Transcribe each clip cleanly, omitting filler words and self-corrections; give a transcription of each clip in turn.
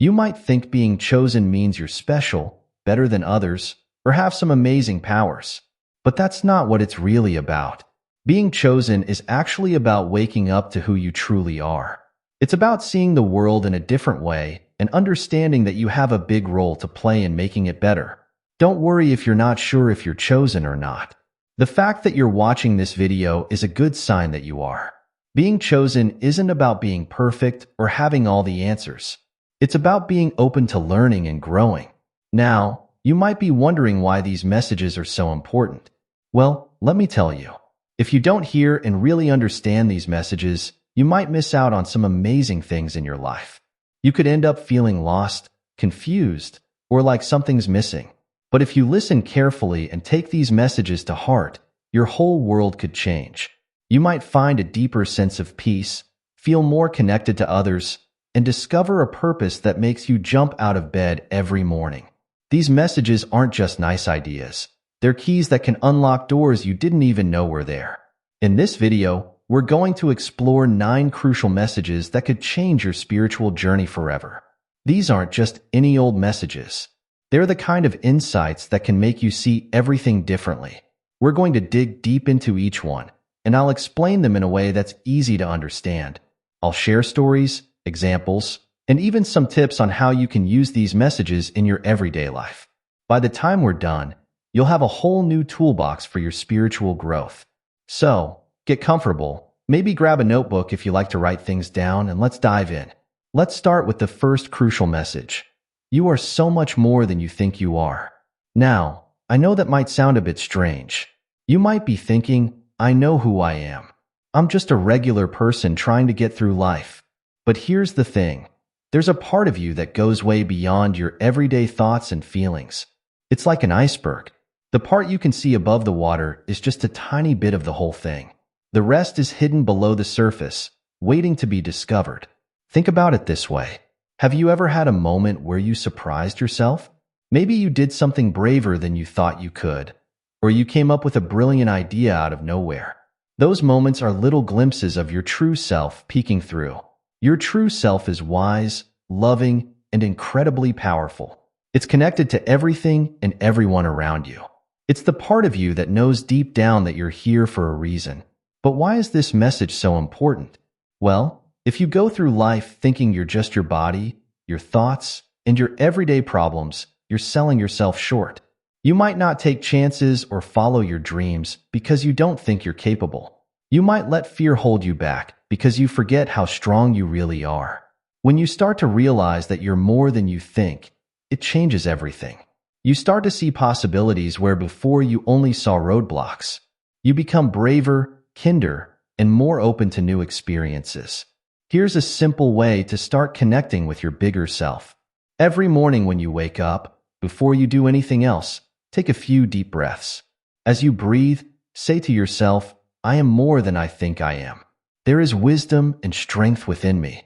You might think being chosen means you're special, better than others, or have some amazing powers. But that's not what it's really about. Being chosen is actually about waking up to who you truly are. It's about seeing the world in a different way and understanding that you have a big role to play in making it better. Don't worry if you're not sure if you're chosen or not. The fact that you're watching this video is a good sign that you are. Being chosen isn't about being perfect or having all the answers. It's about being open to learning and growing. Now, you might be wondering why these messages are so important. Well, let me tell you. If you don't hear and really understand these messages, you might miss out on some amazing things in your life. You could end up feeling lost, confused, or like something's missing. But if you listen carefully and take these messages to heart, your whole world could change. You might find a deeper sense of peace, feel more connected to others, and discover a purpose that makes you jump out of bed every morning. These messages aren't just nice ideas. They're keys that can unlock doors you didn't even know were there. In this video, we're going to explore 9 crucial messages that could change your spiritual journey forever. These aren't just any old messages. They're the kind of insights that can make you see everything differently. We're going to dig deep into each one, and I'll explain them in a way that's easy to understand. I'll share stories, examples, and even some tips on how you can use these messages in your everyday life. By the time we're done, you'll have a whole new toolbox for your spiritual growth. So, get comfortable, maybe grab a notebook if you like to write things down, and let's dive in. Let's start with the first crucial message. You are so much more than you think you are. Now, I know that might sound a bit strange. You might be thinking, I know who I am. I'm just a regular person trying to get through life. But here's the thing. There's a part of you that goes way beyond your everyday thoughts and feelings. It's like an iceberg. The part you can see above the water is just a tiny bit of the whole thing. The rest is hidden below the surface, waiting to be discovered. Think about it this way. Have you ever had a moment where you surprised yourself? Maybe you did something braver than you thought you could, or you came up with a brilliant idea out of nowhere. Those moments are little glimpses of your true self peeking through. Your true self is wise, loving, and incredibly powerful. It's connected to everything and everyone around you. It's the part of you that knows deep down that you're here for a reason. But why is this message so important? Well, if you go through life thinking you're just your body, your thoughts, and your everyday problems, you're selling yourself short. You might not take chances or follow your dreams because you don't think you're capable. You might let fear hold you back because you forget how strong you really are. When you start to realize that you're more than you think, it changes everything. You start to see possibilities where before you only saw roadblocks. You become braver, kinder, and more open to new experiences. Here's a simple way to start connecting with your bigger self. Every morning when you wake up, before you do anything else, take a few deep breaths. As you breathe, say to yourself, I am more than I think I am. There is wisdom and strength within me.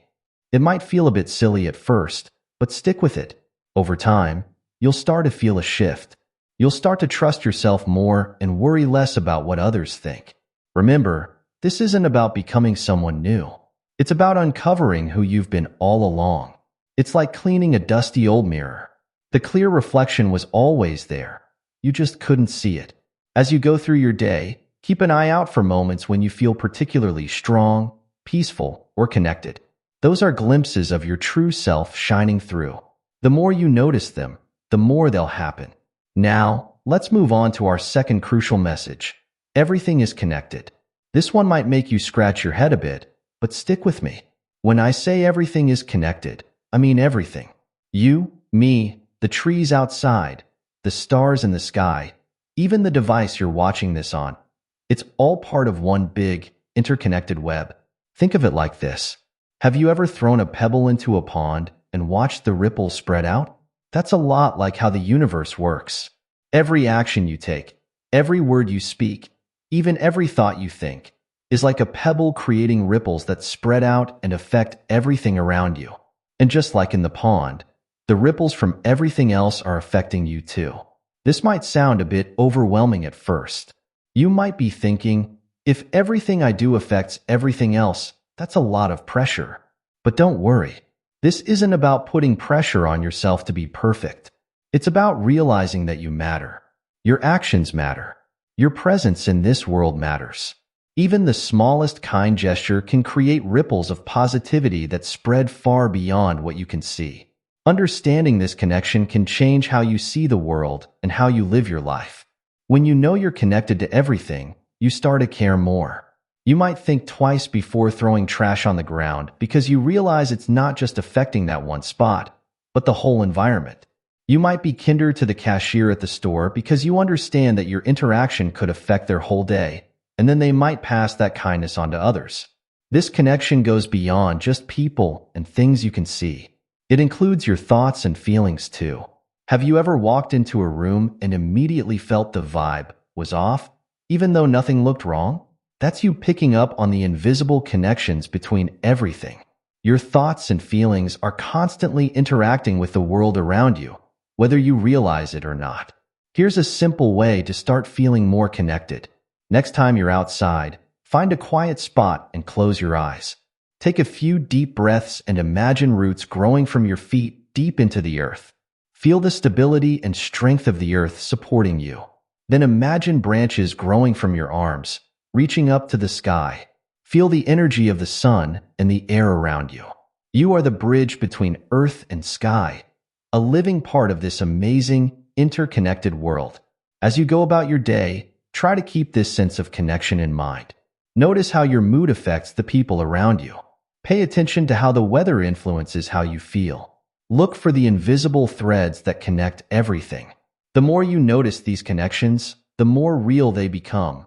It might feel a bit silly at first, but stick with it. Over time, you'll start to feel a shift. You'll start to trust yourself more and worry less about what others think. Remember, this isn't about becoming someone new. It's about uncovering who you've been all along. It's like cleaning a dusty old mirror. The clear reflection was always there. You just couldn't see it. As you go through your day, keep an eye out for moments when you feel particularly strong, peaceful, or connected. Those are glimpses of your true self shining through. The more you notice them, the more they'll happen. Now, let's move on to our second crucial message. Everything is connected. This one might make you scratch your head a bit, but stick with me. When I say everything is connected, I mean everything. You, me, the trees outside, the stars in the sky, even the device you're watching this on. It's all part of one big, interconnected web. Think of it like this. Have you ever thrown a pebble into a pond and watched the ripples spread out? That's a lot like how the universe works. Every action you take, every word you speak, even every thought you think, is like a pebble creating ripples that spread out and affect everything around you. And just like in the pond, the ripples from everything else are affecting you too. This might sound a bit overwhelming at first. You might be thinking, if everything I do affects everything else, that's a lot of pressure. But don't worry. This isn't about putting pressure on yourself to be perfect. It's about realizing that you matter. Your actions matter. Your presence in this world matters. Even the smallest kind gesture can create ripples of positivity that spread far beyond what you can see. Understanding this connection can change how you see the world and how you live your life. When you know you're connected to everything, you start to care more. You might think twice before throwing trash on the ground because you realize it's not just affecting that one spot, but the whole environment. You might be kinder to the cashier at the store because you understand that your interaction could affect their whole day, and then they might pass that kindness on to others. This connection goes beyond just people and things you can see. It includes your thoughts and feelings too. Have you ever walked into a room and immediately felt the vibe was off, even though nothing looked wrong? That's you picking up on the invisible connections between everything. Your thoughts and feelings are constantly interacting with the world around you, whether you realize it or not. Here's a simple way to start feeling more connected. Next time you're outside, find a quiet spot and close your eyes. Take a few deep breaths and imagine roots growing from your feet deep into the earth. Feel the stability and strength of the earth supporting you. Then imagine branches growing from your arms, reaching up to the sky. Feel the energy of the sun and the air around you. You are the bridge between earth and sky, a living part of this amazing, interconnected world. As you go about your day, try to keep this sense of connection in mind. Notice how your mood affects the people around you. Pay attention to how the weather influences how you feel. Look for the invisible threads that connect everything. The more you notice these connections, the more real they become,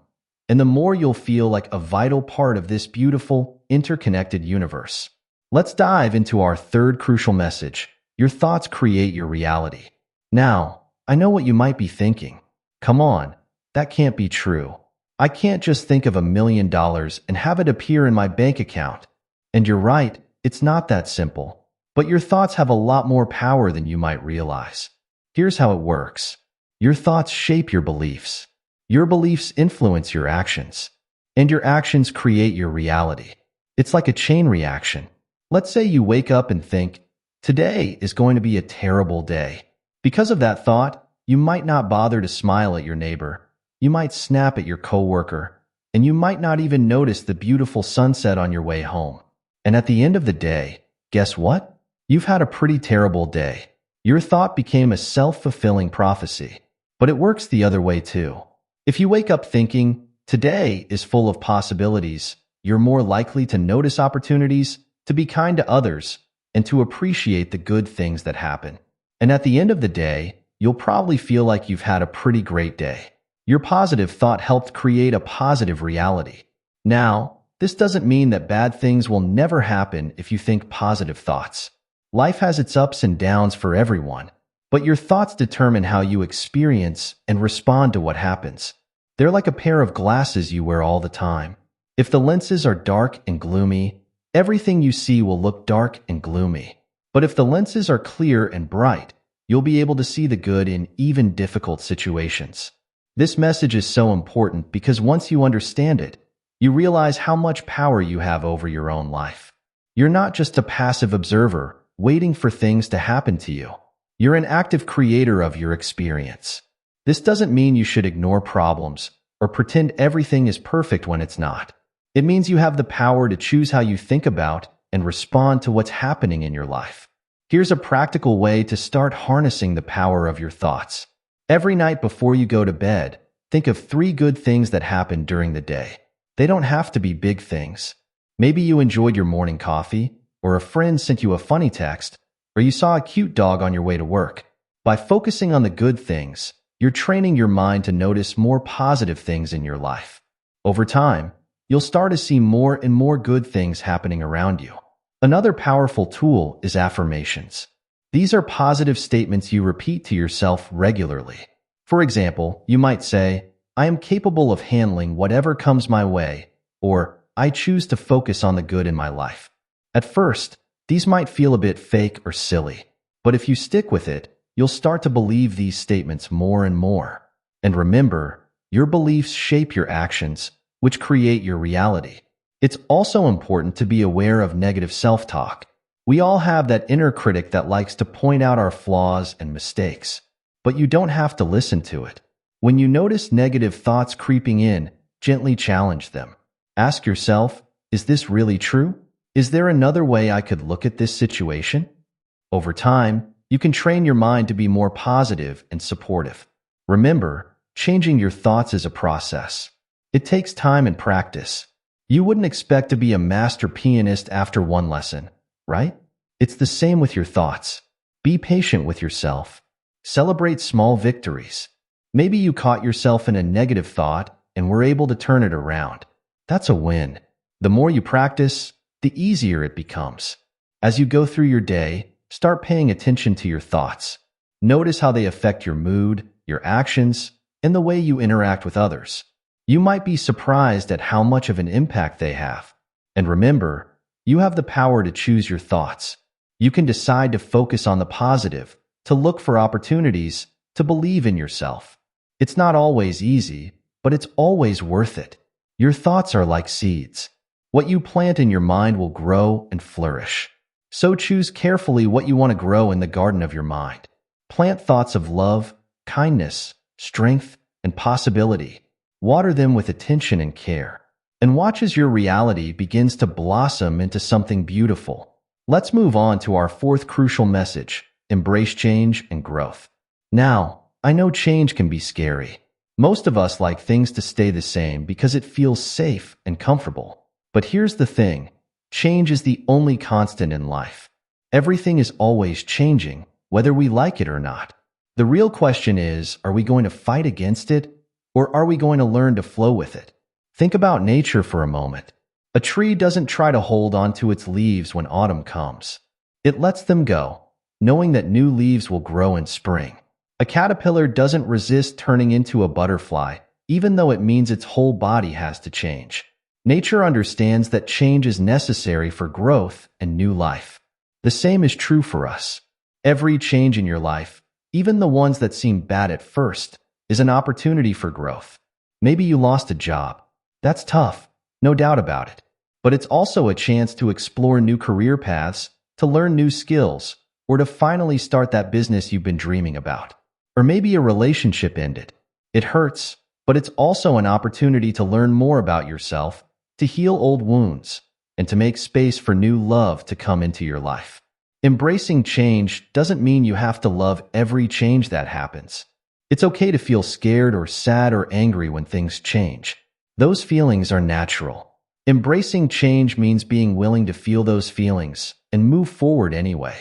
and the more you'll feel like a vital part of this beautiful, interconnected universe. Let's dive into our third crucial message. Your thoughts create your reality. Now, I know what you might be thinking. Come on, that can't be true. I can't just think of $1 million and have it appear in my bank account. And you're right, it's not that simple. But your thoughts have a lot more power than you might realize. Here's how it works. Your thoughts shape your beliefs. Your beliefs influence your actions. And your actions create your reality. It's like a chain reaction. Let's say you wake up and think, today is going to be a terrible day. Because of that thought, you might not bother to smile at your neighbor. You might snap at your coworker, and you might not even notice the beautiful sunset on your way home. And at the end of the day, guess what? You've had a pretty terrible day. Your thought became a self-fulfilling prophecy. But it works the other way too. If you wake up thinking, today is full of possibilities, you're more likely to notice opportunities, to be kind to others, and to appreciate the good things that happen. And at the end of the day, you'll probably feel like you've had a pretty great day. Your positive thought helped create a positive reality. Now, this doesn't mean that bad things will never happen if you think positive thoughts. Life has its ups and downs for everyone, but your thoughts determine how you experience and respond to what happens. They're like a pair of glasses you wear all the time. If the lenses are dark and gloomy, everything you see will look dark and gloomy. But if the lenses are clear and bright, you'll be able to see the good in even difficult situations. This message is so important because once you understand it, you realize how much power you have over your own life. You're not just a passive observer waiting for things to happen to you. You're an active creator of your experience. This doesn't mean you should ignore problems or pretend everything is perfect when it's not. It means you have the power to choose how you think about and respond to what's happening in your life. Here's a practical way to start harnessing the power of your thoughts. Every night before you go to bed, think of 3 good things that happened during the day. They don't have to be big things. Maybe you enjoyed your morning coffee, or a friend sent you a funny text, or you saw a cute dog on your way to work. By focusing on the good things, you're training your mind to notice more positive things in your life. Over time, you'll start to see more and more good things happening around you. Another powerful tool is affirmations. These are positive statements you repeat to yourself regularly. For example, you might say, I am capable of handling whatever comes my way, or I choose to focus on the good in my life. At first, these might feel a bit fake or silly, but if you stick with it, you'll start to believe these statements more and more. And remember, your beliefs shape your actions, which create your reality. It's also important to be aware of negative self-talk. We all have that inner critic that likes to point out our flaws and mistakes, but you don't have to listen to it. When you notice negative thoughts creeping in, gently challenge them. Ask yourself, is this really true? Is there another way I could look at this situation? Over time, you can train your mind to be more positive and supportive. Remember, changing your thoughts is a process. It takes time and practice. You wouldn't expect to be a master pianist after one lesson, right? It's the same with your thoughts. Be patient with yourself. Celebrate small victories. Maybe you caught yourself in a negative thought and were able to turn it around. That's a win. The more you practice, the easier it becomes. As you go through your day, start paying attention to your thoughts. Notice how they affect your mood, your actions, and the way you interact with others. You might be surprised at how much of an impact they have. And remember, you have the power to choose your thoughts. You can decide to focus on the positive, to look for opportunities, to believe in yourself. It's not always easy, but it's always worth it. Your thoughts are like seeds. What you plant in your mind will grow and flourish. So choose carefully what you want to grow in the garden of your mind. Plant thoughts of love, kindness, strength, and possibility. Water them with attention and care. And watch as your reality begins to blossom into something beautiful. Let's move on to our fourth crucial message: embrace change and growth. Now, I know change can be scary. Most of us like things to stay the same because it feels safe and comfortable. But here's the thing: change is the only constant in life. Everything is always changing, whether we like it or not. The real question is, are we going to fight against it, or are we going to learn to flow with it? Think about nature for a moment. A tree doesn't try to hold onto its leaves when autumn comes. It lets them go, knowing that new leaves will grow in spring. A caterpillar doesn't resist turning into a butterfly, even though it means its whole body has to change. Nature understands that change is necessary for growth and new life. The same is true for us. Every change in your life, even the ones that seem bad at first, is an opportunity for growth. Maybe you lost a job. That's tough, no doubt about it. But it's also a chance to explore new career paths, to learn new skills, or to finally start that business you've been dreaming about. Or maybe a relationship ended. It hurts, but it's also an opportunity to learn more about yourself, to heal old wounds, and to make space for new love to come into your life. Embracing change doesn't mean you have to love every change that happens. It's okay to feel scared or sad or angry when things change. Those feelings are natural. Embracing change means being willing to feel those feelings and move forward anyway.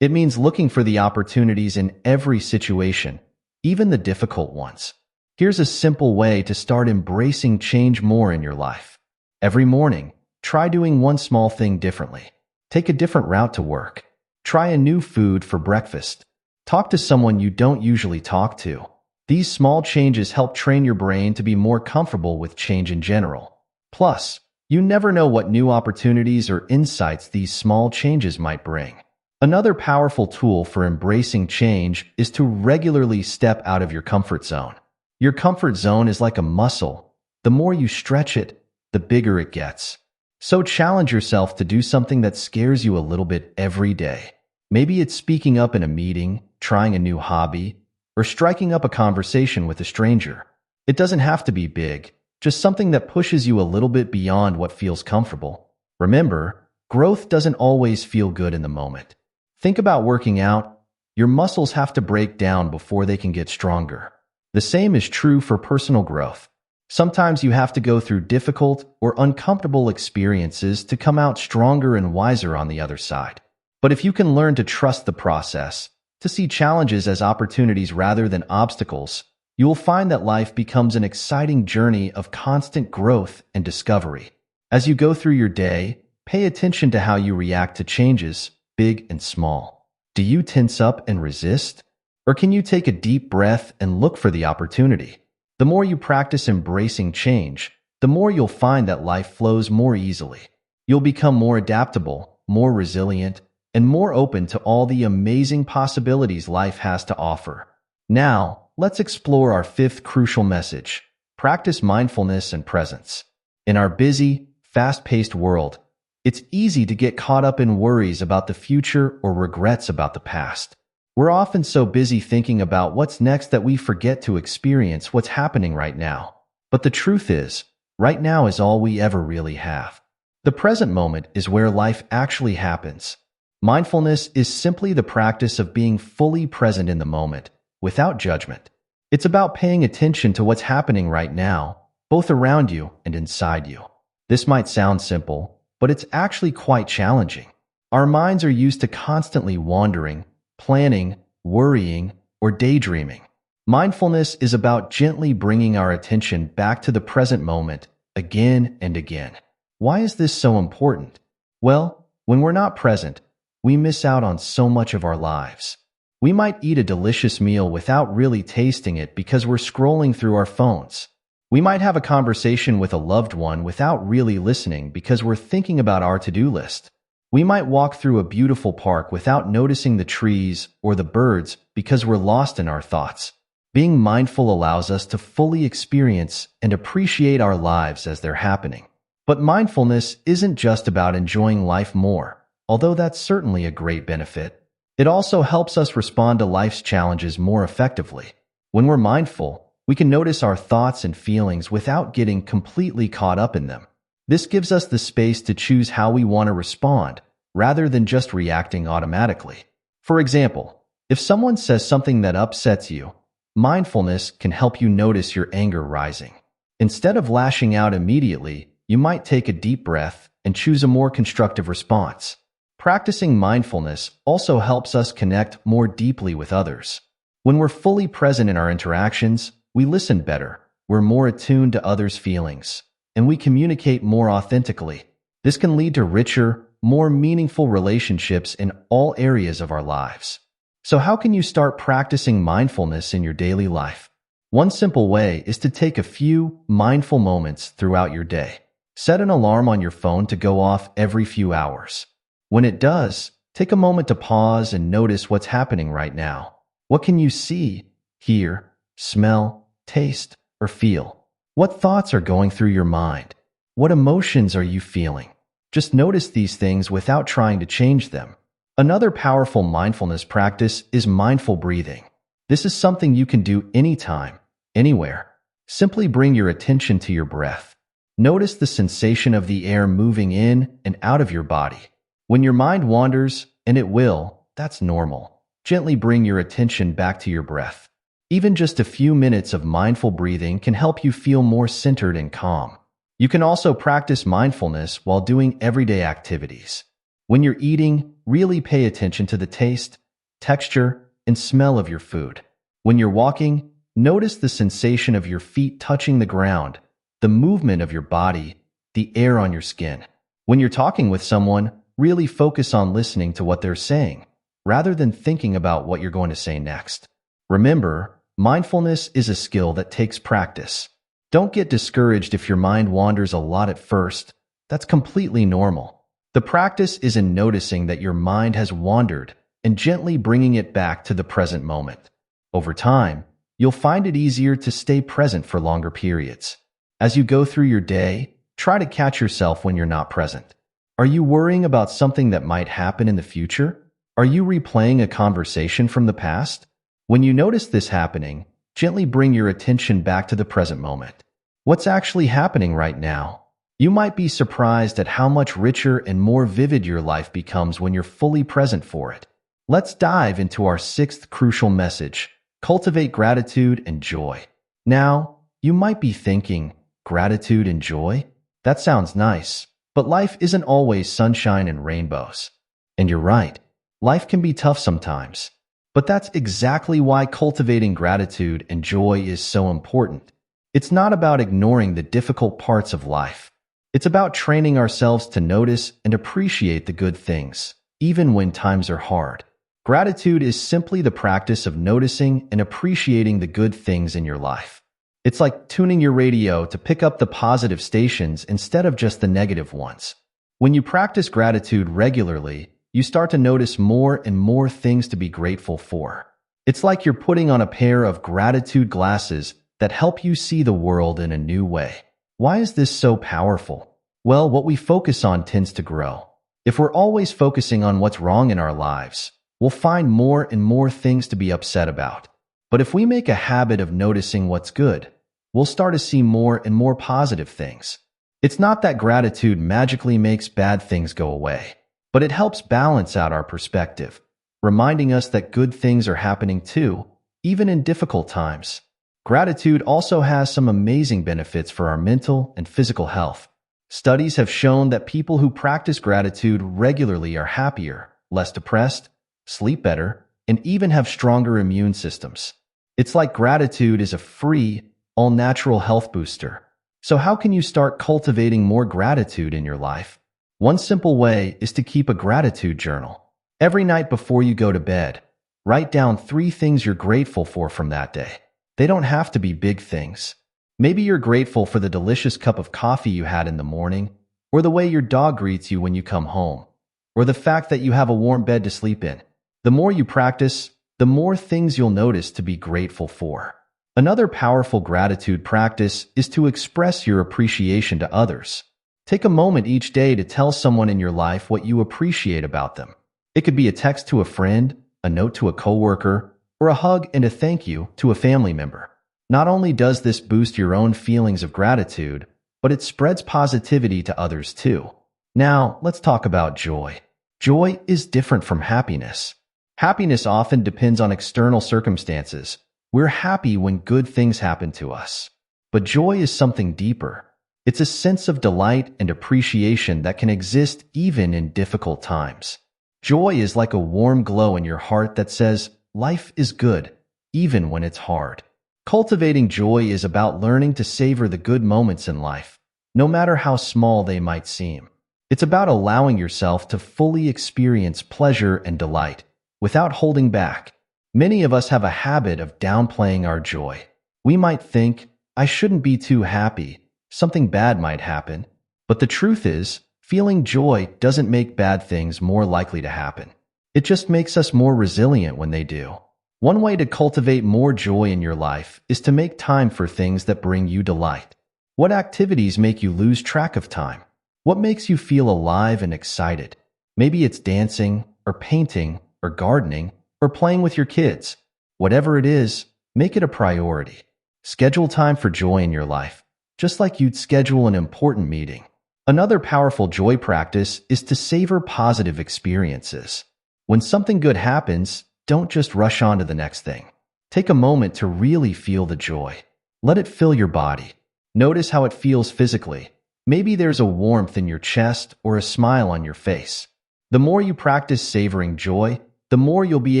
It means looking for the opportunities in every situation, even the difficult ones. Here's a simple way to start embracing change more in your life. Every morning, try doing one small thing differently. Take a different route to work. Try a new food for breakfast. Talk to someone you don't usually talk to. These small changes help train your brain to be more comfortable with change in general. Plus, you never know what new opportunities or insights these small changes might bring. Another powerful tool for embracing change is to regularly step out of your comfort zone. Your comfort zone is like a muscle. The more you stretch it, the bigger it gets. So challenge yourself to do something that scares you a little bit every day. Maybe it's speaking up in a meeting, trying a new hobby, or striking up a conversation with a stranger. It doesn't have to be big, just something that pushes you a little bit beyond what feels comfortable. Remember, growth doesn't always feel good in the moment. Think about working out. Your muscles have to break down before they can get stronger. The same is true for personal growth. Sometimes you have to go through difficult or uncomfortable experiences to come out stronger and wiser on the other side. But if you can learn to trust the process, to see challenges as opportunities rather than obstacles, you will find that life becomes an exciting journey of constant growth and discovery. As you go through your day, pay attention to how you react to changes, big and small. Do you tense up and resist? Or can you take a deep breath and look for the opportunity? The more you practice embracing change, the more you'll find that life flows more easily. You'll become more adaptable, more resilient, and more open to all the amazing possibilities life has to offer. Now, let's explore our fifth crucial message: practice mindfulness and presence. In our busy, fast-paced world, It's easy to get caught up in worries about the future or regrets about the past. We're often so busy thinking about what's next that we forget to experience what's happening right now. But the truth is, right now is all we ever really have. The present moment is where life actually happens. Mindfulness is simply the practice of being fully present in the moment, without judgment. It's about paying attention to what's happening right now, both around you and inside you. This might sound simple, but it's actually quite challenging. Our minds are used to constantly wandering, planning, worrying, or daydreaming. Mindfulness is about gently bringing our attention back to the present moment again and again. Why is this so important? Well, when we're not present, we miss out on so much of our lives. We might eat a delicious meal without really tasting it because we're scrolling through our phones. We might have a conversation with a loved one without really listening because we're thinking about our to-do list. We might walk through a beautiful park without noticing the trees or the birds because we're lost in our thoughts. Being mindful allows us to fully experience and appreciate our lives as they're happening. But mindfulness isn't just about enjoying life more, although that's certainly a great benefit. It also helps us respond to life's challenges more effectively. When we're mindful, we can notice our thoughts and feelings without getting completely caught up in them. This gives us the space to choose how we want to respond, rather than just reacting automatically. For example, if someone says something that upsets you, mindfulness can help you notice your anger rising. Instead of lashing out immediately, you might take a deep breath and choose a more constructive response. Practicing mindfulness also helps us connect more deeply with others. When we're fully present in our interactions, we listen better, we're more attuned to others' feelings, and we communicate more authentically. This can lead to richer, more meaningful relationships in all areas of our lives. So how can you start practicing mindfulness in your daily life? One simple way is to take a few mindful moments throughout your day. Set an alarm on your phone to go off every few hours. When it does, take a moment to pause and notice what's happening right now. What can you see, hear, smell, taste, or feel? What thoughts are going through your mind? What emotions are you feeling? Just notice these things without trying to change them. Another powerful mindfulness practice is mindful breathing. This is something you can do anytime, anywhere. Simply bring your attention to your breath. Notice the sensation of the air moving in and out of your body. When your mind wanders, and it will, that's normal. Gently bring your attention back to your breath. Even just a few minutes of mindful breathing can help you feel more centered and calm. You can also practice mindfulness while doing everyday activities. When you're eating, really pay attention to the taste, texture, and smell of your food. When you're walking, notice the sensation of your feet touching the ground, the movement of your body, the air on your skin. When you're talking with someone, really focus on listening to what they're saying, rather than thinking about what you're going to say next. Remember, mindfulness is a skill that takes practice. Don't get discouraged if your mind wanders a lot at first. That's completely normal. The practice is in noticing that your mind has wandered and gently bringing it back to the present moment. Over time, you'll find it easier to stay present for longer periods. As you go through your day, try to catch yourself when you're not present. Are you worrying about something that might happen in the future? Are you replaying a conversation from the past? When you notice this happening, gently bring your attention back to the present moment. What's actually happening right now? You might be surprised at how much richer and more vivid your life becomes when you're fully present for it. Let's dive into our sixth crucial message: cultivate gratitude and joy. Now, you might be thinking, gratitude and joy? That sounds nice. But life isn't always sunshine and rainbows. And you're right, life can be tough sometimes. But that's exactly why cultivating gratitude and joy is so important. It's not about ignoring the difficult parts of life. It's about training ourselves to notice and appreciate the good things, even when times are hard. Gratitude is simply the practice of noticing and appreciating the good things in your life. It's like tuning your radio to pick up the positive stations instead of just the negative ones. When you practice gratitude regularly, you start to notice more and more things to be grateful for. It's like you're putting on a pair of gratitude glasses that help you see the world in a new way. Why is this so powerful? Well, what we focus on tends to grow. If we're always focusing on what's wrong in our lives, we'll find more and more things to be upset about. But if we make a habit of noticing what's good, we'll start to see more and more positive things. It's not that gratitude magically makes bad things go away, but it helps balance out our perspective, reminding us that good things are happening too, even in difficult times. Gratitude also has some amazing benefits for our mental and physical health. Studies have shown that people who practice gratitude regularly are happier, less depressed, sleep better, and even have stronger immune systems. It's like gratitude is a free, all-natural health booster. So how can you start cultivating more gratitude in your life? One simple way is to keep a gratitude journal. Every night before you go to bed, write down 3 things you're grateful for from that day. They don't have to be big things. Maybe you're grateful for the delicious cup of coffee you had in the morning, or the way your dog greets you when you come home, or the fact that you have a warm bed to sleep in. The more you practice, the more things you'll notice to be grateful for. Another powerful gratitude practice is to express your appreciation to others. Take a moment each day to tell someone in your life what you appreciate about them. It could be a text to a friend, a note to a coworker, or a hug and a thank you to a family member. Not only does this boost your own feelings of gratitude, but it spreads positivity to others too. Now, let's talk about joy. Joy is different from happiness. Happiness often depends on external circumstances. We're happy when good things happen to us. But joy is something deeper. It's a sense of delight and appreciation that can exist even in difficult times. Joy is like a warm glow in your heart that says, life is good, even when it's hard. Cultivating joy is about learning to savor the good moments in life, no matter how small they might seem. It's about allowing yourself to fully experience pleasure and delight without holding back. Many of us have a habit of downplaying our joy. We might think, I shouldn't be too happy, something bad might happen. But the truth is, feeling joy doesn't make bad things more likely to happen. It just makes us more resilient when they do. One way to cultivate more joy in your life is to make time for things that bring you delight. What activities make you lose track of time? What makes you feel alive and excited? Maybe it's dancing, or painting, or gardening, or playing with your kids. Whatever it is, make it a priority. Schedule time for joy in your life, just like you'd schedule an important meeting. Another powerful joy practice is to savor positive experiences. When something good happens, don't just rush on to the next thing. Take a moment to really feel the joy. Let it fill your body. Notice how it feels physically. Maybe there's a warmth in your chest or a smile on your face. The more you practice savoring joy, the more you'll be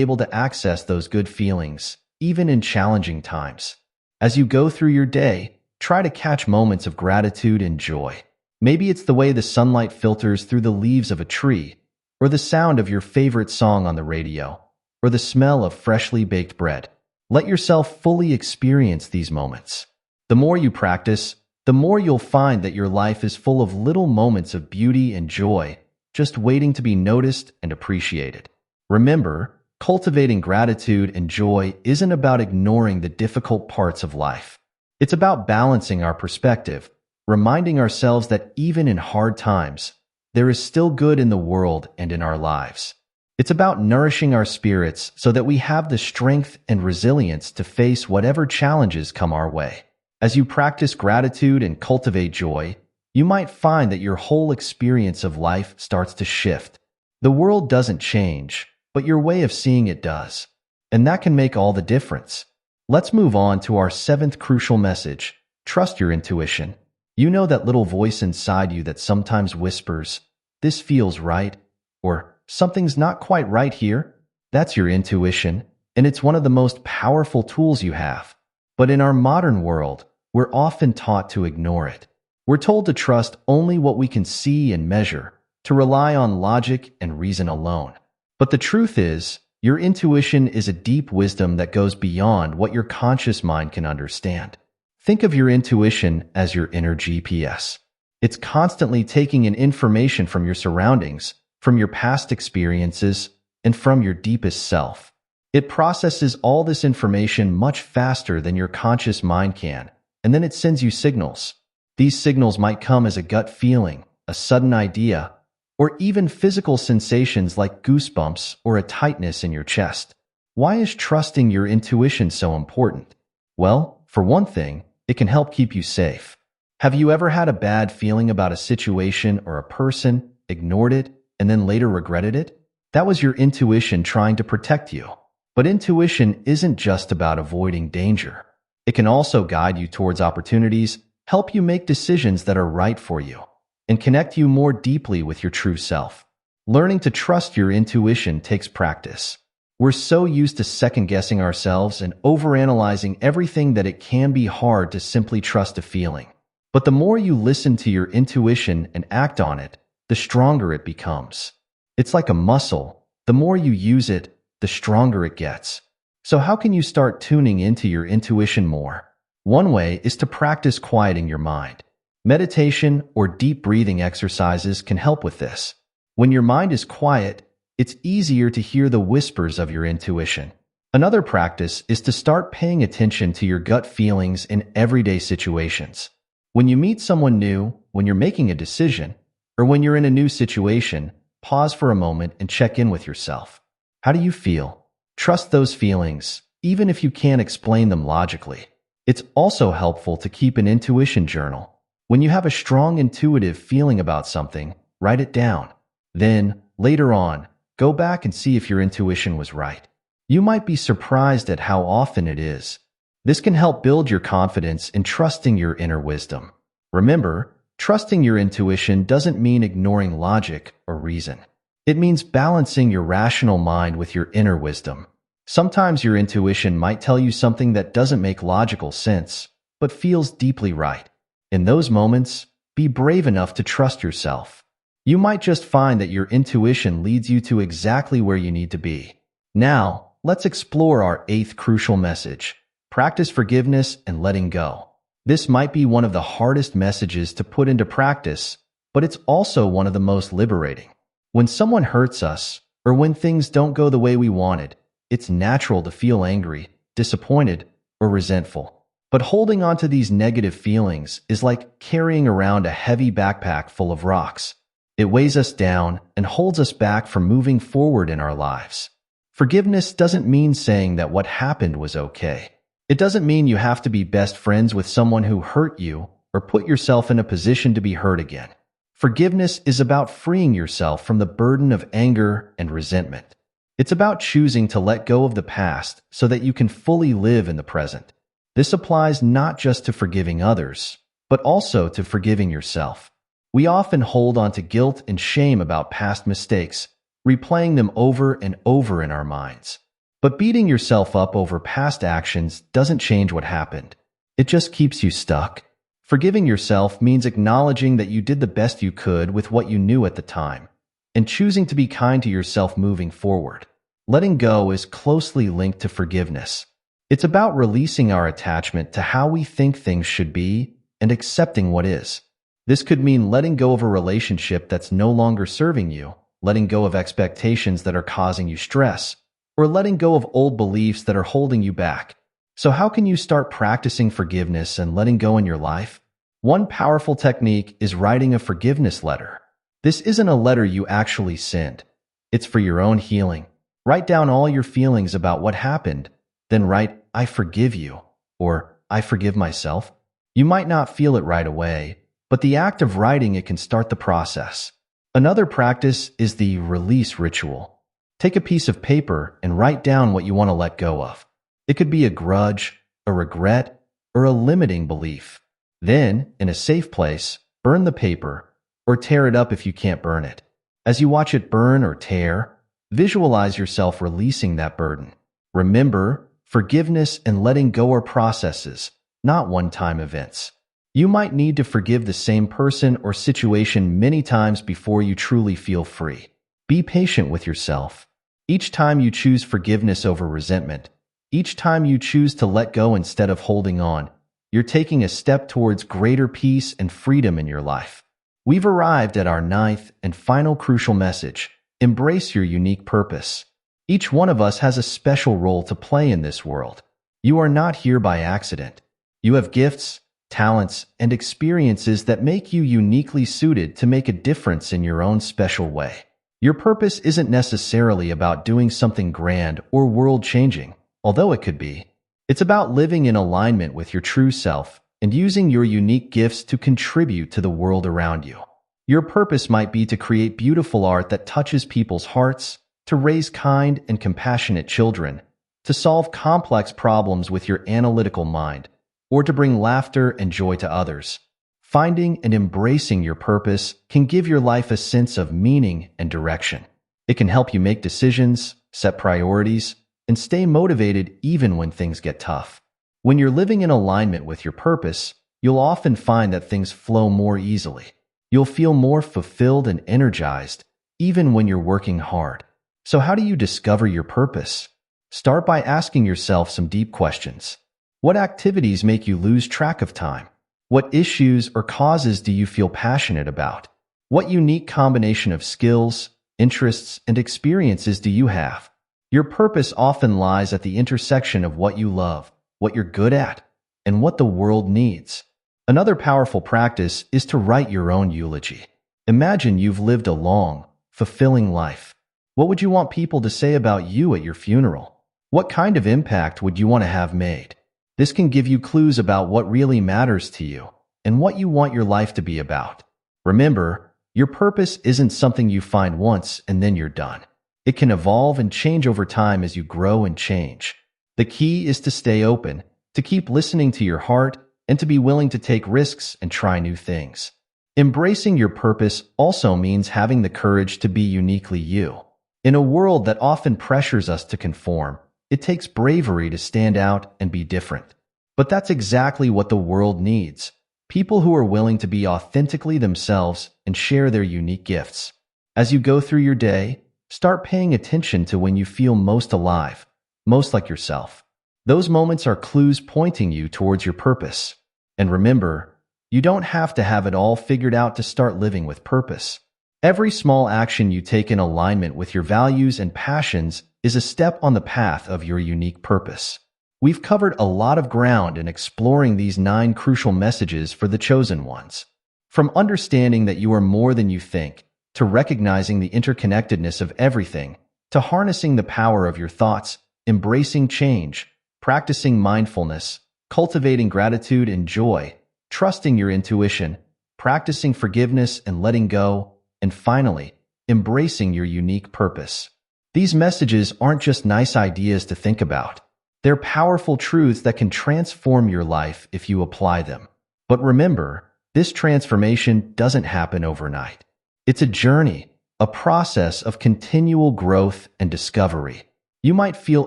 able to access those good feelings, even in challenging times. As you go through your day, try to catch moments of gratitude and joy. Maybe it's the way the sunlight filters through the leaves of a tree, or the sound of your favorite song on the radio, or the smell of freshly baked bread. Let yourself fully experience these moments. The more you practice, the more you'll find that your life is full of little moments of beauty and joy, just waiting to be noticed and appreciated. Remember, cultivating gratitude and joy isn't about ignoring the difficult parts of life. It's about balancing our perspective, reminding ourselves that even in hard times, there is still good in the world and in our lives. It's about nourishing our spirits so that we have the strength and resilience to face whatever challenges come our way. As you practice gratitude and cultivate joy, you might find that your whole experience of life starts to shift. The world doesn't change, but your way of seeing it does. And that can make all the difference. Let's move on to our 7th crucial message. Trust your intuition. You know that little voice inside you that sometimes whispers, "This feels right," or "Something's not quite right here." That's your intuition, and it's one of the most powerful tools you have. But in our modern world, we're often taught to ignore it. We're told to trust only what we can see and measure, to rely on logic and reason alone. But the truth is, your intuition is a deep wisdom that goes beyond what your conscious mind can understand. Think of your intuition as your inner GPS. It's constantly taking in information from your surroundings, from your past experiences, and from your deepest self. It processes all this information much faster than your conscious mind can, and then it sends you signals. These signals might come as a gut feeling, a sudden idea, or even physical sensations like goosebumps or a tightness in your chest. Why is trusting your intuition so important? Well, for one thing, it can help keep you safe. Have you ever had a bad feeling about a situation or a person, ignored it, and then later regretted it? That was your intuition trying to protect you. But intuition isn't just about avoiding danger. It can also guide you towards opportunities, help you make decisions that are right for you, and connect you more deeply with your true self. Learning to trust your intuition takes practice. We're so used to second-guessing ourselves and overanalyzing everything that it can be hard to simply trust a feeling. But the more you listen to your intuition and act on it, the stronger it becomes. It's like a muscle. The more you use it, the stronger it gets. So how can you start tuning into your intuition more? One way is to practice quieting your mind. Meditation or deep breathing exercises can help with this. When your mind is quiet, it's easier to hear the whispers of your intuition. Another practice is to start paying attention to your gut feelings in everyday situations. When you meet someone new, when you're making a decision, or when you're in a new situation, pause for a moment and check in with yourself. How do you feel? Trust those feelings, even if you can't explain them logically. It's also helpful to keep an intuition journal. When you have a strong intuitive feeling about something, write it down. Then, later on, go back and see if your intuition was right. You might be surprised at how often it is. This can help build your confidence in trusting your inner wisdom. Remember, trusting your intuition doesn't mean ignoring logic or reason. It means balancing your rational mind with your inner wisdom. Sometimes your intuition might tell you something that doesn't make logical sense, but feels deeply right. In those moments, be brave enough to trust yourself. You might just find that your intuition leads you to exactly where you need to be. Now, let's explore our 8th crucial message. Practice forgiveness and letting go. This might be one of the hardest messages to put into practice, but it's also one of the most liberating. When someone hurts us, or when things don't go the way we wanted, it's natural to feel angry, disappointed, or resentful. But holding on to these negative feelings is like carrying around a heavy backpack full of rocks. It weighs us down and holds us back from moving forward in our lives. Forgiveness doesn't mean saying that what happened was okay. It doesn't mean you have to be best friends with someone who hurt you or put yourself in a position to be hurt again. Forgiveness is about freeing yourself from the burden of anger and resentment. It's about choosing to let go of the past so that you can fully live in the present. This applies not just to forgiving others, but also to forgiving yourself. We often hold on to guilt and shame about past mistakes, replaying them over and over in our minds. But beating yourself up over past actions doesn't change what happened. It just keeps you stuck. Forgiving yourself means acknowledging that you did the best you could with what you knew at the time, and choosing to be kind to yourself moving forward. Letting go is closely linked to forgiveness. It's about releasing our attachment to how we think things should be and accepting what is. This could mean letting go of a relationship that's no longer serving you, letting go of expectations that are causing you stress, or letting go of old beliefs that are holding you back. So how can you start practicing forgiveness and letting go in your life? One powerful technique is writing a forgiveness letter. This isn't a letter you actually send. It's for your own healing. Write down all your feelings about what happened. Then write, "I forgive you," or "I forgive myself." You might not feel it right away, but the act of writing it can start the process. Another practice is the release ritual. Take a piece of paper and write down what you want to let go of. It could be a grudge, a regret, or a limiting belief. Then, in a safe place, burn the paper, or tear it up if you can't burn it. As you watch it burn or tear, visualize yourself releasing that burden. Remember, forgiveness and letting go are processes, not one-time events. You might need to forgive the same person or situation many times before you truly feel free. Be patient with yourself. Each time you choose forgiveness over resentment, each time you choose to let go instead of holding on, you're taking a step towards greater peace and freedom in your life. We've arrived at our 9th and final crucial message. Embrace your unique purpose. Each one of us has a special role to play in this world. You are not here by accident. You have gifts, talents, and experiences that make you uniquely suited to make a difference in your own special way. Your purpose isn't necessarily about doing something grand or world-changing, although it could be. It's about living in alignment with your true self and using your unique gifts to contribute to the world around you. Your purpose might be to create beautiful art that touches people's hearts, to raise kind and compassionate children, to solve complex problems with your analytical mind, or to bring laughter and joy to others. Finding and embracing your purpose can give your life a sense of meaning and direction. It can help you make decisions, set priorities, and stay motivated even when things get tough. When you're living in alignment with your purpose, you'll often find that things flow more easily. You'll feel more fulfilled and energized, even when you're working hard. So how do you discover your purpose? Start by asking yourself some deep questions. What activities make you lose track of time? What issues or causes do you feel passionate about? What unique combination of skills, interests, and experiences do you have? Your purpose often lies at the intersection of what you love, what you're good at, and what the world needs. Another powerful practice is to write your own eulogy. Imagine you've lived a long, fulfilling life. What would you want people to say about you at your funeral? What kind of impact would you want to have made? This can give you clues about what really matters to you and what you want your life to be about. Remember, your purpose isn't something you find once and then you're done. It can evolve and change over time as you grow and change. The key is to stay open, to keep listening to your heart, and to be willing to take risks and try new things. Embracing your purpose also means having the courage to be uniquely you. In a world that often pressures us to conform, it takes bravery to stand out and be different. But that's exactly what the world needs. People who are willing to be authentically themselves and share their unique gifts. As you go through your day, start paying attention to when you feel most alive, most like yourself. Those moments are clues pointing you towards your purpose. And remember, you don't have to have it all figured out to start living with purpose. Every small action you take in alignment with your values and passions is a step on the path of your unique purpose. We've covered a lot of ground in exploring these 9 crucial messages for the chosen ones. From understanding that you are more than you think, to recognizing the interconnectedness of everything, to harnessing the power of your thoughts, embracing change, practicing mindfulness, cultivating gratitude and joy, trusting your intuition, practicing forgiveness and letting go, and finally, embracing your unique purpose. These messages aren't just nice ideas to think about. They're powerful truths that can transform your life if you apply them. But remember, this transformation doesn't happen overnight. It's a journey, a process of continual growth and discovery. You might feel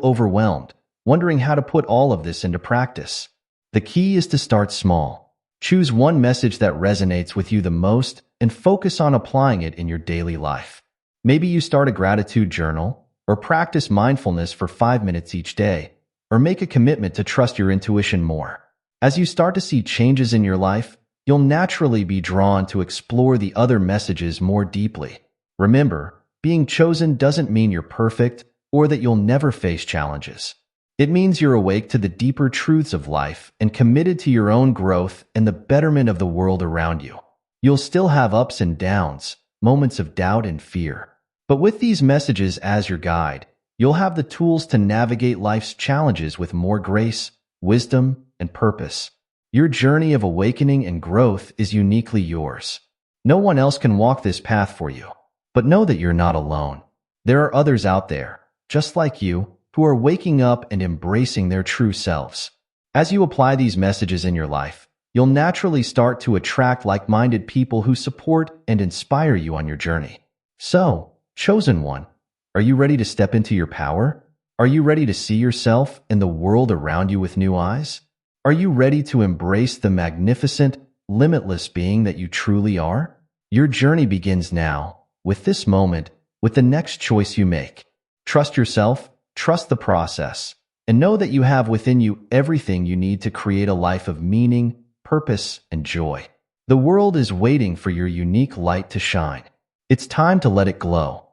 overwhelmed, wondering how to put all of this into practice. The key is to start small. Choose one message that resonates with you the most and focus on applying it in your daily life. Maybe you start a gratitude journal, or practice mindfulness for 5 minutes each day, or make a commitment to trust your intuition more. As you start to see changes in your life, you'll naturally be drawn to explore the other messages more deeply. Remember, being chosen doesn't mean you're perfect or that you'll never face challenges. It means you're awake to the deeper truths of life and committed to your own growth and the betterment of the world around you. You'll still have ups and downs, moments of doubt and fear. But with these messages as your guide, you'll have the tools to navigate life's challenges with more grace, wisdom, and purpose. Your journey of awakening and growth is uniquely yours. No one else can walk this path for you. But know that you're not alone. There are others out there, just like you, who are waking up and embracing their true selves. As you apply these messages in your life, you'll naturally start to attract like-minded people who support and inspire you on your journey. So, chosen one, are you ready to step into your power? Are you ready to see yourself and the world around you with new eyes? Are you ready to embrace the magnificent, limitless being that you truly are? Your journey begins now, with this moment, with the next choice you make. Trust yourself, trust the process, and know that you have within you everything you need to create a life of meaning, purpose, and joy. The world is waiting for your unique light to shine. It's time to let it glow.